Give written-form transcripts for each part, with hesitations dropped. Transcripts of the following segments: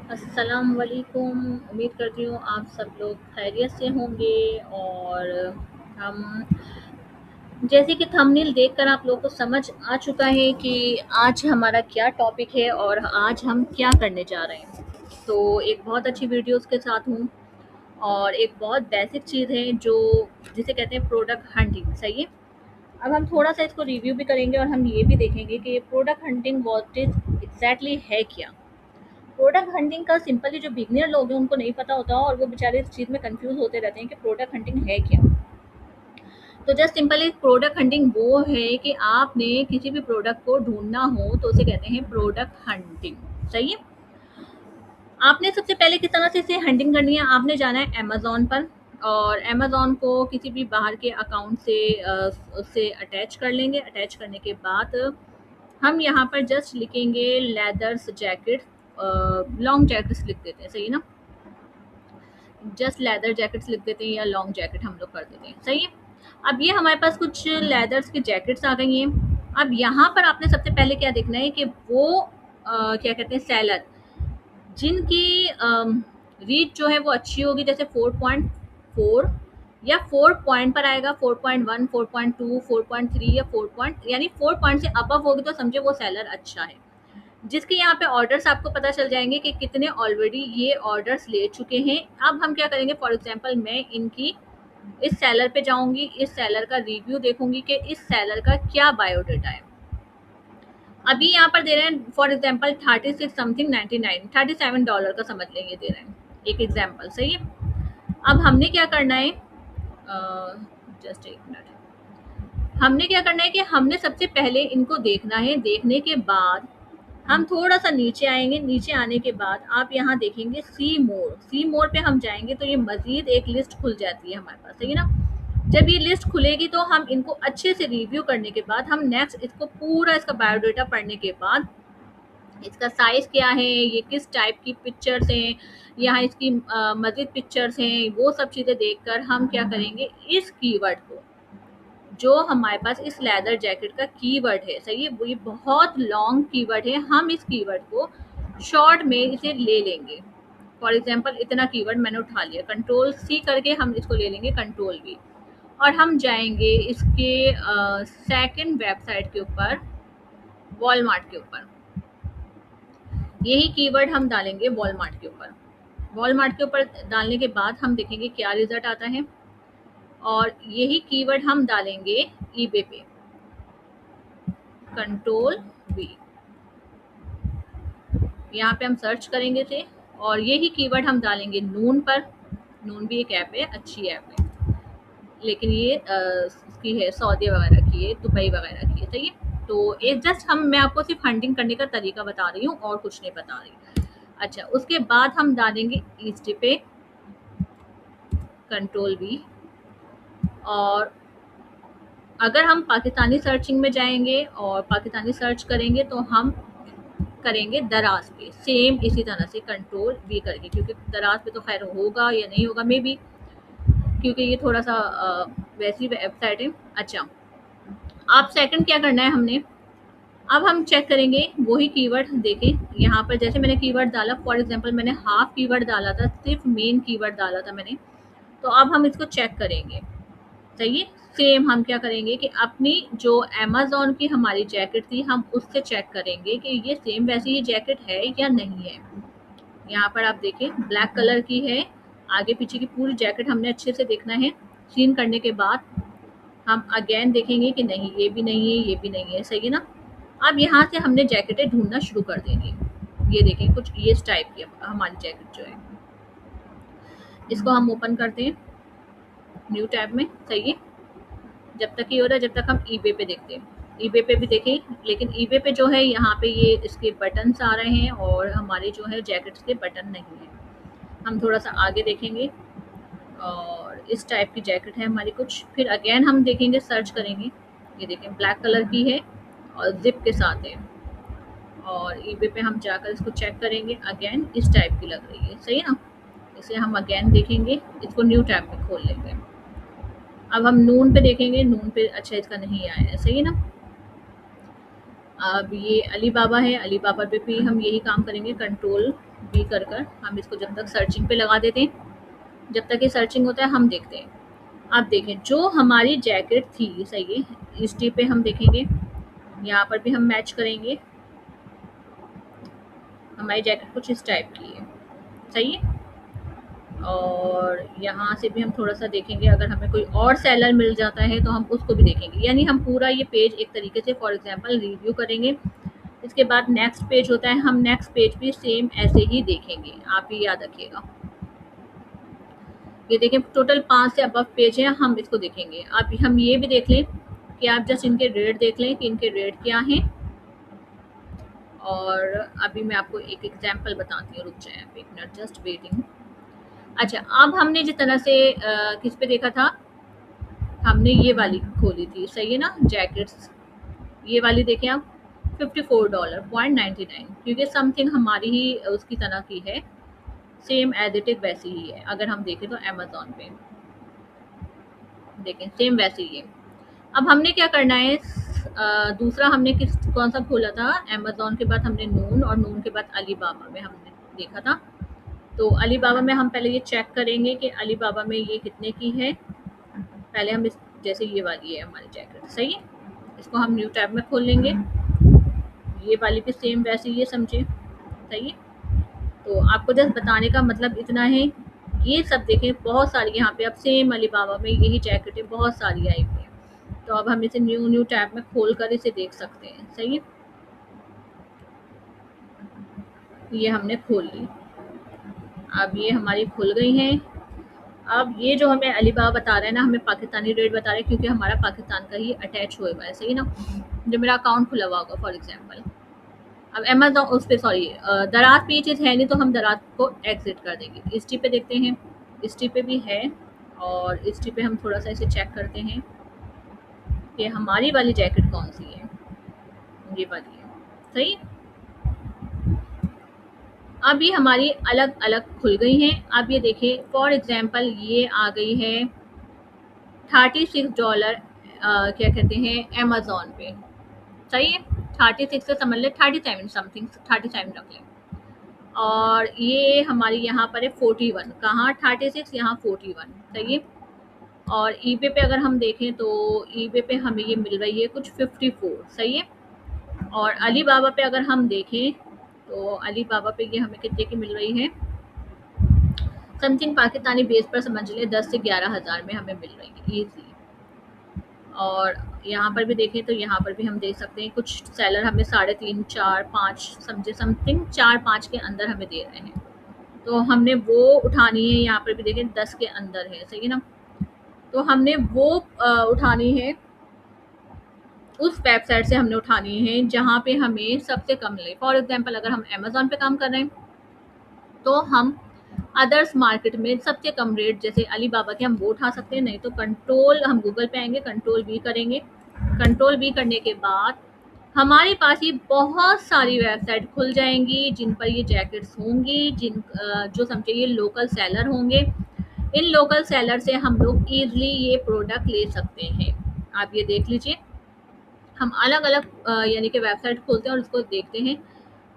अस्सलाम वालेकुम। उम्मीद करती हूँ आप सब लोग खैरियत से होंगे। और हम जैसे कि थंबनेल देखकर आप लोगों को समझ आ चुका है कि आज हमारा क्या टॉपिक है और आज हम क्या करने जा रहे हैं। तो एक बहुत अच्छी वीडियोस के साथ हूँ और एक बहुत बेसिक चीज़ है जो जिसे कहते हैं प्रोडक्ट हंटिंग। सही है। अब हम थोड़ा सा इसको रिव्यू भी करेंगे और हम ये भी देखेंगे कि product hunting what is exactly है क्या। प्रोडक्ट हंटिंग का सिंपली जो बिगिनर लोग हैं उनको नहीं पता होता और वो बेचारे इस चीज़ में कंफ्यूज होते रहते हैं कि प्रोडक्ट हंटिंग है क्या। तो जस्ट सिंपली प्रोडक्ट हंटिंग वो है कि आपने किसी भी प्रोडक्ट को ढूंढना हो तो उसे कहते हैं प्रोडक्ट हंटिंग। सही है। आपने सबसे पहले किस तरह से इसे हंटिंग करनी है, आपने जाना है अमेजोन पर और अमेजोन को किसी भी बाहर के अकाउंट से उससे अटैच कर लेंगे। अटैच करने के बाद हम यहाँ पर जस्ट लिखेंगे लेदर्स जैकेट। लॉन्ग जैकेट्स लिख देते हैं। सही ना। जस्ट लेदर जैकेट्स लिख देते हैं या लॉन्ग जैकेट हम लोग कर देते हैं। सही है। अब ये हमारे पास कुछ लेदर्स की जैकेट्स आ गई हैं। अब यहाँ पर आपने सबसे पहले क्या देखना है कि वो क्या कहते हैं सेलर जिनकी रीच जो है वो अच्छी होगी, जैसे 4.4 या 4 पॉइंट पर आएगा, 4.1 4.2 4.3 या 4 पॉइंट यानी 4 पॉइंट से अबव होगी तो समझे वो सेलर अच्छा है। जिसके यहाँ पे ऑर्डर्स आपको पता चल जाएंगे कि कितने ऑलरेडी ये ऑर्डर्स ले चुके हैं। अब हम क्या करेंगे, फॉर एग्जांपल मैं इनकी इस सेलर पे जाऊंगी, इस सेलर का रिव्यू देखूंगी कि इस सेलर का क्या बायोडाटा है। अभी यहाँ पर दे रहे हैं फॉर एग्जांपल 36 समथिंग 99 $37 का समझ लें, ये दे रहे हैं एक एग्जांपल। सही है। अब हमने क्या करना है, जस्ट एक मिनट, हमने क्या करना है कि हमने सबसे पहले इनको देखना है। देखने के बाद हम थोड़ा सा नीचे आएंगे। नीचे आने के बाद आप यहाँ देखेंगे सी मोर। सी मोर पे हम जाएंगे तो ये मजीद एक लिस्ट खुल जाती है हमारे पास। सही है ना। जब ये लिस्ट खुलेगी तो हम इनको अच्छे से रिव्यू करने के बाद हम नेक्स्ट इसको पूरा इसका बायोडाटा पढ़ने के बाद इसका साइज क्या है, ये किस टाइप की पिक्चर्स हैं, यहाँ इसकी मजीद पिक्चर्स हैं, वो सब चीज़ें देखकर हम क्या करेंगे, इस कीवर्ड को जो हमारे पास इस लेदर जैकेट का कीवर्ड है। सही है। वो ये बहुत लॉन्ग कीवर्ड है, हम इस कीवर्ड को शॉर्ट में इसे ले लेंगे। फॉर एग्जांपल इतना कीवर्ड मैंने उठा लिया, कंट्रोल सी करके हम इसको ले लेंगे कंट्रोल वी और हम जाएंगे इसके सेकंड वेबसाइट के ऊपर, वॉलमार्ट के ऊपर। यही कीवर्ड हम डालेंगे वॉलमार्ट के ऊपर। वॉलमार्ट के ऊपर डालने के बाद हम देखेंगे क्या रिजल्ट आता है और यही कीवर्ड हम डालेंगे ईबे पे, कंट्रोल वी। यहाँ पे हम सर्च करेंगे थे और यही कीवर्ड हम डालेंगे नून पर। नून भी एक ऐप है, अच्छी ऐप है, लेकिन ये इसकी है सऊदी वगैरह की है, दुबई वगैरह की है। सही है। तो ये जस्ट मैं आपको सिर्फ फंडिंग करने का तरीका बता रही हूँ और कुछ नहीं बता रही। अच्छा, उसके बाद हम डालेंगे ईस्ट पे, कंट्रोल वी। और अगर हम पाकिस्तानी सर्चिंग में जाएंगे और पाकिस्तानी सर्च करेंगे तो हम करेंगे दराज पे, सेम इसी तरह से कंट्रोल वी करके, क्योंकि दराज पे तो खैर होगा या नहीं होगा मे बी, क्योंकि ये थोड़ा सा वैसी वेबसाइट है। अच्छा, आप सेकंड क्या करना है हमने, अब हम चेक करेंगे वही कीवर्ड देखें। यहाँ पर जैसे मैंने कीवर्ड डाला, फॉर एग्जांपल मैंने हाफ कीवर्ड डाला था, सिर्फ मेन कीवर्ड डाला था मैंने। तो अब हम इसको चेक करेंगे। सही है। सेम हम क्या करेंगे कि अपनी जो अमेज़न की हमारी जैकेट थी हम उससे चेक करेंगे कि ये सेम वैसी ही जैकेट है या नहीं है। यहाँ पर आप देखें ब्लैक कलर की है, आगे पीछे की पूरी जैकेट हमने अच्छे से देखना है। सीन करने के बाद हम अगेन देखेंगे कि नहीं ये भी नहीं है, ये भी नहीं है। सही है ना। अब यहाँ से हमने जैकेटें ढूंढना शुरू कर देंगे। ये देखें कुछ ये टाइप की हमारी जैकेट जो है, इसको हम ओपन करते हैं न्यू टैब में। सही है। जब तक ये हो रहा है, जब तक हम ईबे पे देखते हैं। ईबे पे भी देखें, लेकिन ईबे पे जो है यहाँ पे ये इसके बटन्स आ रहे हैं और हमारे जो है जैकेट्स के बटन नहीं है। हम थोड़ा सा आगे देखेंगे और इस टाइप की जैकेट है हमारी कुछ। फिर अगेन हम देखेंगे, सर्च करेंगे। ये देखें ब्लैक कलर की है और जिप के साथ है और ईबे पे हम जाकर इसको चेक करेंगे। अगेन इस टाइप की लग रही है। सही है ना। इसे हम अगेन देखेंगे, इसको न्यू टैब में खोल लेंगे। अब हम नून पे देखेंगे, नून पे अच्छा इसका नहीं आया है। सही है ना। अब ये अली बाबा है, अली बाबा पे भी हम यही काम करेंगे, कंट्रोल बी कर हम इसको जब तक सर्चिंग पे लगा देते हैं, जब तक ये सर्चिंग होता है हम देखते हैं। आप देखें जो हमारी जैकेट थी, सही है, इस टी पे हम देखेंगे, यहाँ पर भी हम मैच करेंगे, हमारी जैकेट कुछ इस टाइप की है, सही है। और यहाँ से भी हम थोड़ा सा देखेंगे, अगर हमें कोई और सेलर मिल जाता है तो हम उसको भी देखेंगे, यानी हम पूरा ये पेज एक तरीके से फॉर एग्जांपल रिव्यू करेंगे। इसके बाद नेक्स्ट पेज होता है, हम नेक्स्ट पेज भी सेम ऐसे ही देखेंगे, आप ये याद रखिएगा। ये देखें टोटल 5 से अबव पेज है, हम इसको देखेंगे। अब हम ये भी देख लें कि आप जस्ट इनके रेट देख लें कि इनके रेट क्या हैं। और अभी मैं आपको एक एग्जांपल बताती हूँ, रुक जाए आप एक मिनट, जस्ट वेटिंग। अच्छा, अब हमने जिस तरह से किस पे देखा था, हमने ये वाली खोली थी, सही है ना, जैकेट्स, ये वाली देखें आप, $54.99, क्योंकि समथिंग हमारी ही उसकी तरह की है, सेम एज इट इज वैसी ही है। अगर हम देखें तो अमेजोन पे देखें सेम वैसी ही है। अब हमने क्या करना है, दूसरा हमने कौन सा खोला था, अमेजोन के बाद हमने नून, और नून के बाद अलीबाबा में हमने देखा था। तो अलीबाबा में हम पहले ये चेक करेंगे कि अलीबाबा में ये कितने की है। पहले हम इस, जैसे ये वाली है हमारी जैकेट, सही है, इसको हम न्यू टैब में खोल लेंगे। ये वाली भी सेम वैसे ही है, समझे, सही है। तो आपको जस्ट बताने का मतलब इतना है, ये सब देखें बहुत सारी यहाँ पे अब सेम अलीबाबा में यही जैकेटें बहुत सारी आई हुई हैं। तो अब हम इसे न्यू टैब में खोल कर इसे देख सकते हैं, सही है। ये हमने खोल ली, अब ये हमारी खुल गई हैं। अब ये जो हमें अलीबाबा बता रहा है ना, हमें पाकिस्तानी रेट बता रहे हैं, क्योंकि हमारा पाकिस्तान का ही अटैच हुआ है, सही ना, जो मेरा अकाउंट खुला हुआ होगा फॉर एग्जांपल। अब अमेजोन उस पर, सॉरी, दराज पे ये चीज़ है नहीं, तो हम दराज को एग्जिट कर देंगे। इस टी पे देखते हैं, इस टी पे भी है, और इस टी पे हम थोड़ा सा इसे चेक करते हैं कि हमारी वाली जैकेट कौन सी है, ये वाली है, सही। अब ये हमारी अलग अलग खुल गई हैं। अब ये देखिए फॉर एग्जांपल ये आ गई है $36, क्या कहते हैं अमेजोन पे, सही है। 36 से समझ ले 37 समथिंग, 37 रख लें। और ये हमारी यहाँ पर है 41, कहाँ 36, यहाँ 41, सही है। और ईबे पे अगर हम देखें तो ईबे पे हमें ये मिल रही है कुछ 54, सही है। और अलीबाबा पे अगर हम देखें तो अलीबाबा पे ये हमें कितने की मिल रही है, समथिंग पाकिस्तानी बेस पर समझ ले 10 से 11 हज़ार में हमें मिल रही है ईजी। और यहाँ पर भी देखें तो यहाँ पर भी हम देख सकते हैं कुछ सेलर हमें 3.5, 4, 5 समझे, समथिंग 4-5 के अंदर हमें दे रहे हैं। तो हमने वो उठानी है, यहाँ पर भी देखें 10 के अंदर है, सही है ना। तो हमने वो उठानी है, उस वेबसाइट से हमने उठानी है जहाँ पे हमें सबसे कम मिले। फॉर एग्जांपल अगर हम अमेजोन पे काम कर रहे हैं तो हम अदर्स मार्केट में सबसे कम रेट जैसे अलीबाबा के हम वो उठा सकते हैं, नहीं तो कंट्रोल, हम गूगल पे आएंगे, कंट्रोल भी करेंगे। कंट्रोल भी करने के बाद हमारे पास ये बहुत सारी वेबसाइट खुल जाएंगी जिन पर ये जैकेट्स होंगी, जो समझे ये लोकल सेलर होंगे। इन लोकल सेलर से हम लोग ईजिली ये प्रोडक्ट ले सकते हैं। आप ये देख लीजिए, हम अलग अलग यानी कि वेबसाइट खोलते हैं और उसको देखते हैं,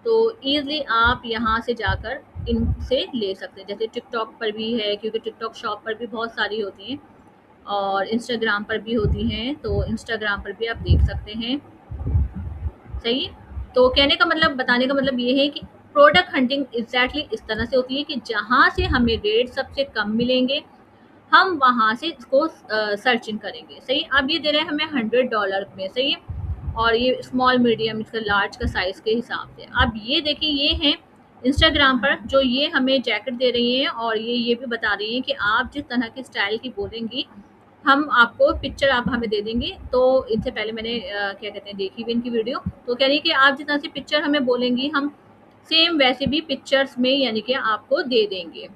तो ईजिली आप यहाँ से जाकर इनसे ले सकते हैं। जैसे टिकटॉक पर भी है, क्योंकि टिकटॉक शॉप पर भी बहुत सारी होती हैं, और इंस्टाग्राम पर भी होती हैं, तो इंस्टाग्राम पर भी आप देख सकते हैं, सही है। तो कहने का मतलब, बताने का मतलब ये है कि प्रोडक्ट हंटिंग एग्जैक्टली इस तरह से होती है कि जहाँ से हमें रेट सबसे कम मिलेंगे हम वहाँ से इसको सर्चिंग करेंगे, सही। अब ये दे रहे हैं हमें $100 में, सही है, और ये स्मॉल मीडियम इसका लार्ज का साइज़ के हिसाब से। अब ये देखिए ये है इंस्टाग्राम पर जो ये हमें जैकेट दे रही हैं, और ये भी बता रही हैं कि आप जिस तरह की स्टाइल की बोलेंगी हम आपको पिक्चर आप हमें दे देंगे। तो इनसे पहले मैंने क्या कहते हैं देखी हुई इनकी वीडियो, तो कह रही है कि आप जिस तरह से पिक्चर हमें बोलेंगी हम सेम वैसे भी पिक्चर्स में यानी कि आपको दे देंगे।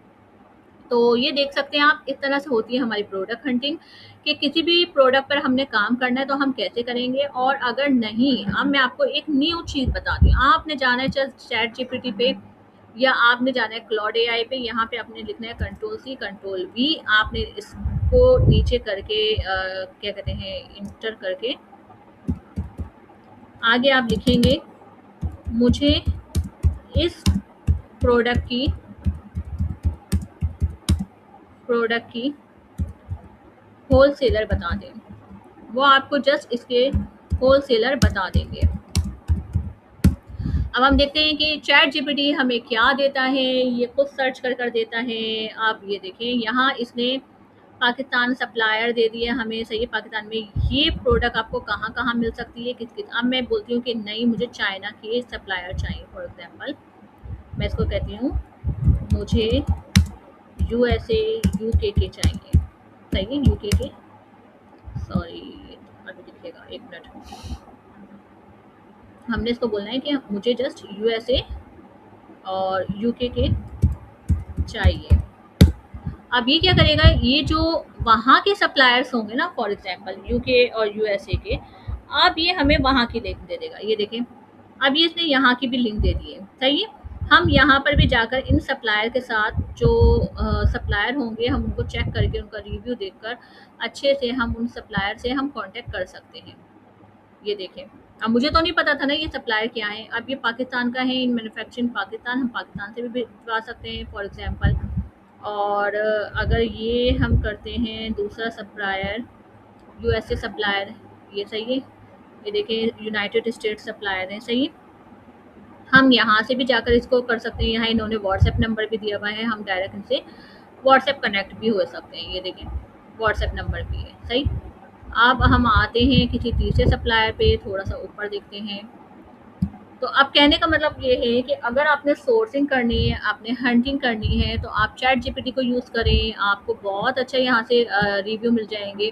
तो ये देख सकते हैं आप, इस तरह से होती है हमारी प्रोडक्ट हंटिंग, कि किसी भी प्रोडक्ट पर हमने काम करना है तो हम कैसे करेंगे। और अगर नहीं, अब मैं आपको एक न्यू चीज़ बताती हूँ। आपने जाना है चैट जीपीटी पे, या आपने जाना है क्लॉड एआई पे, यहाँ पे आपने लिखना है कंट्रोल-C कंट्रोल-V, आपने इसको नीचे करके क्या कहते हैं इंटर करके आगे आप लिखेंगे मुझे इस प्रोडक्ट की प्रोडक्ट की होलसेलर बता दें, वो आपको जस्ट इसके होलसेलर बता देंगे। अब हम देखते हैं कि चैट जीपीटी हमें क्या देता है, ये खुद सर्च कर देता है। आप ये देखें, यहाँ इसने पाकिस्तान सप्लायर दे दिया हमें, सही है, पाकिस्तान में ये प्रोडक्ट आपको कहाँ कहाँ मिल सकती है, किस किस। अब मैं बोलती हूँ कि नहीं, मुझे चाइना के सप्लायर चाहिए। फॉर एग्जांपल मैं इसको कहती हूँ मुझे यूएसए यूके के चाहिए, सही है, यूके के, सॉरी अभी दिखेगा, एक मिनट। हमने इसको बोलना है कि मुझे जस्ट यूएसए और यूके के चाहिए। अब ये क्या करेगा, ये जो वहाँ के सप्लायर्स होंगे ना, फॉर एग्जांपल यूके और यूएसए के, अब ये हमें वहाँ की लिंक दे देगा। ये देखें, अब ये इसने यहाँ की भी लिंक दे दी है, सही है। हम यहाँ पर भी जाकर इन सप्लायर के साथ जो सप्लायर होंगे, हम उनको चेक करके उनका रिव्यू देखकर अच्छे से हम उन सप्लायर से हम कांटेक्ट कर सकते हैं। ये देखें, अब मुझे तो नहीं पता था ना ये सप्लायर क्या है। अब ये पाकिस्तान का है, इन मैन्युफैक्चरिंग पाकिस्तान, हम पाकिस्तान से भी भिजवा सकते हैं फॉर एग्जांपल। और अगर ये हम करते हैं दूसरा सप्लायर, यूएसए सप्लायर, ये सही है, ये देखें यूनाइटेड स्टेट सप्लायर है, सही है। हम यहाँ से भी जाकर इसको कर सकते हैं। यहाँ इन्होंने व्हाट्सएप नंबर भी दिया हुआ है, हम डायरेक्ट इनसे व्हाट्सएप कनेक्ट भी हो सकते हैं। ये देखें, व्हाट्सएप नंबर भी है, सही। अब हम आते हैं किसी तीसरे सप्लायर पे, थोड़ा सा ऊपर देखते हैं। तो अब कहने का मतलब ये है कि अगर आपने सोर्सिंग करनी है, आपने हंटिंग करनी है, तो आप चैट जीपीटी को यूज़ करें, आपको बहुत अच्छा यहाँ से रिव्यू मिल जाएंगे।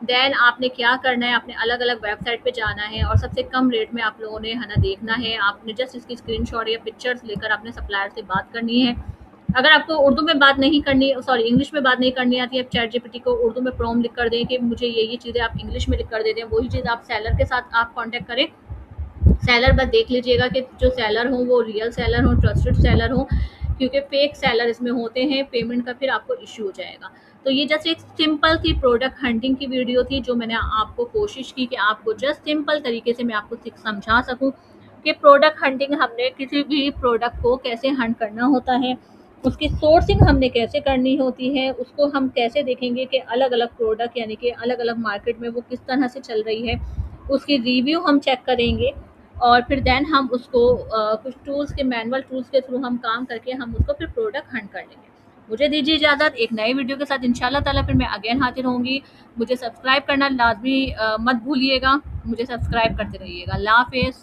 देन आपने क्या करना है, आपने अलग अलग वेबसाइट पे जाना है और सबसे कम रेट में आप लोगों ने है ना देखना है। आपने जस्ट इसकी स्क्रीनशॉट या पिक्चर्स लेकर आपने सप्लायर से बात करनी है। अगर आपको उर्दू में बात नहीं करनी, सॉरी इंग्लिश में बात नहीं करनी आती है, आप चैट जीपीटी को उर्दू में प्रॉम्प्ट लिख कर दें कि मुझे ये चीज़ें आप इंग्लिश में लिख कर दे दें। वही चीज़ आप सेलर के साथ आप कॉन्टेक्ट करें। सेलर बस देख लीजिएगा कि जो सेलर हो वो रियल सेलर हो, ट्रस्टेड सेलर हो, क्योंकि फेक सेलर इसमें होते हैं, पेमेंट का फिर आपको इश्यू हो जाएगा। तो ये जस्ट एक सिंपल सी प्रोडक्ट हंटिंग की वीडियो थी, जो मैंने आपको कोशिश की कि आपको जस्ट सिंपल तरीके से मैं आपको समझा सकूं कि प्रोडक्ट हंटिंग, हमने किसी भी प्रोडक्ट को कैसे हंट करना होता है, उसकी सोर्सिंग हमने कैसे करनी होती है, उसको हम कैसे देखेंगे कि अलग अलग प्रोडक्ट यानी कि अलग अलग मार्केट में वो किस तरह से चल रही है, उसकी रिव्यू हम चेक करेंगे। और फिर देन हम उसको कुछ टूल्स के, मैनुअल टूल्स के थ्रू हम काम करके हम उसको फिर प्रोडक्ट हंट कर लेंगे। मुझे दीजिए इजाज़त, एक नए वीडियो के साथ इंशाल्लाह ताला फिर मैं अगेन हाजिर होंगी। मुझे सब्सक्राइब करना लाजमी मत भूलिएगा, मुझे सब्सक्राइब करते रहिएगा। अल्लाह हाफिज़।